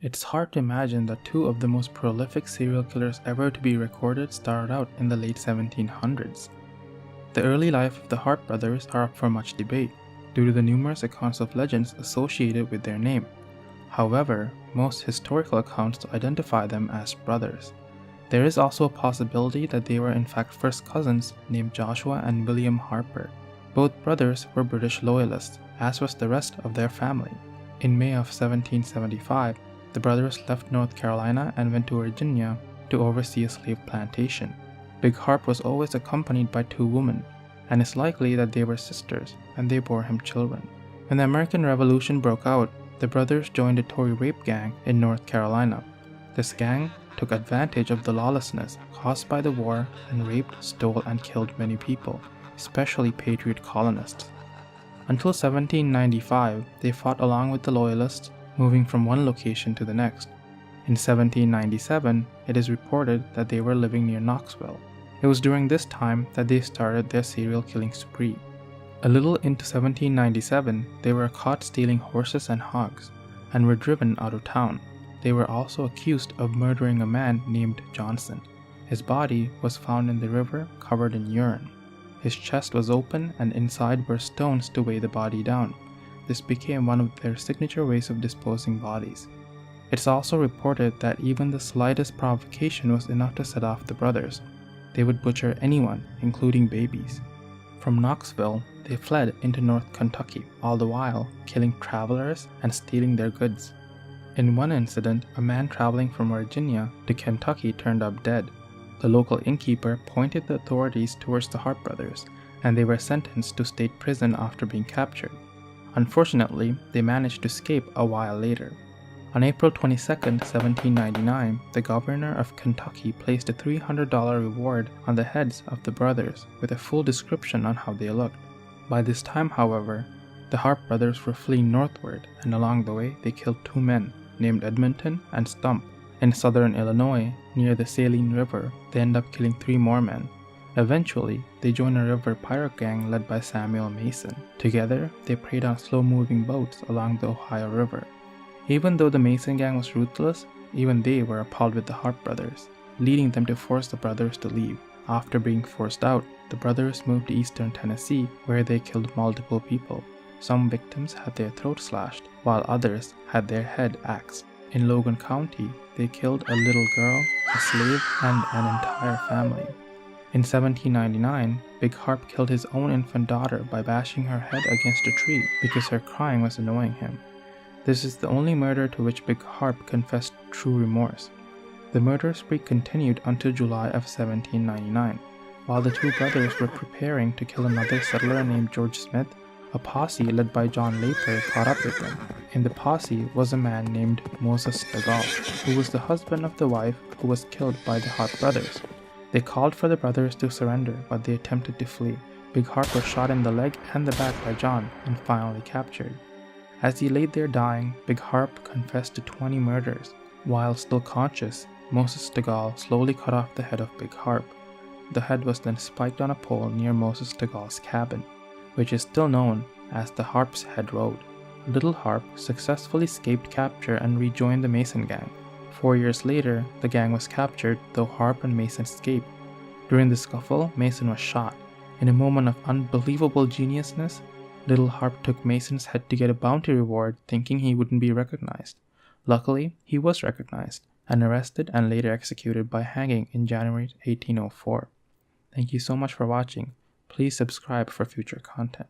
It's hard to imagine that two of the most prolific serial killers ever to be recorded started out in the late 1700s. The early life of the Harpe brothers are up for much debate, due to the numerous accounts of legends associated with their name. However, most historical accounts identify them as brothers. There is also a possibility that they were in fact first cousins named Joshua and William Harper. Both brothers were British loyalists, as was the rest of their family. In May of 1775, the brothers left North Carolina and went to Virginia to oversee a slave plantation. Big Harpe was always accompanied by two women, and it's likely that they were sisters, and they bore him children. When the American Revolution broke out, the brothers joined a Tory rape gang in North Carolina. This gang took advantage of the lawlessness caused by the war and raped, stole, and killed many people, especially Patriot colonists. Until 1795, they fought along with the Loyalists, moving from one location to the next. In 1797, it is reported that they were living near Knoxville. It was during this time that they started their serial killing spree. A little into 1797, they were caught stealing horses and hogs, and were driven out of town. They were also accused of murdering a man named Johnson. His body was found in the river covered in urine. His chest was open and inside were stones to weigh the body down. This became one of their signature ways of disposing bodies. It's also reported that even the slightest provocation was enough to set off the brothers. They would butcher anyone, including babies. From Knoxville, they fled into North Kentucky, all the while killing travelers and stealing their goods. In one incident, a man traveling from Virginia to Kentucky turned up dead. The local innkeeper pointed the authorities towards the Harpe brothers, and they were sentenced to state prison after being captured. Unfortunately, they managed to escape a while later. On April 22, 1799, the governor of Kentucky placed a $300 reward on the heads of the brothers with a full description on how they looked. By this time, however, the Harpe brothers were fleeing northward, and along the way they killed two men named Edmonton and Stump. In southern Illinois, near the Saline River, they end up killing three more men. Eventually, they join a river pirate gang led by Samuel Mason. Together, they preyed on slow-moving boats along the Ohio River. Even though the Mason gang was ruthless, even they were appalled with the Harpe brothers, leading them to force the brothers to leave. After being forced out, the brothers moved to eastern Tennessee, where they killed multiple people. Some victims had their throats slashed, while others had their head axed. In Logan County, they killed a little girl, a slave, and an entire family. In 1799, Big Harpe killed his own infant daughter by bashing her head against a tree because her crying was annoying him. This is the only murder to which Big Harpe confessed true remorse. The murder spree continued until July of 1799. While the two brothers were preparing to kill another settler named George Smith, a posse led by John Laper caught up with them. In the posse was a man named Moses Stegall, who was the husband of the wife who was killed by the Harpe brothers. They called for the brothers to surrender, but they attempted to flee. Big Harpe was shot in the leg and the back by John and finally captured. As he laid there dying, Big Harpe confessed to 20 murders. While still conscious, Moses Stegall slowly cut off the head of Big Harpe. The head was then spiked on a pole near Moses Stegall's cabin, which is still known as the Harpe's Head Road. Little Harpe successfully escaped capture and rejoined the Mason gang. 4 years later, the gang was captured, though Harpe and Mason escaped. During the scuffle, Mason was shot. In a moment of unbelievable geniusness, Little Harpe took Mason's head to get a bounty reward, thinking he wouldn't be recognized. Luckily, he was recognized and arrested and later executed by hanging in January 1804. Thank you so much for watching. Please subscribe for future content.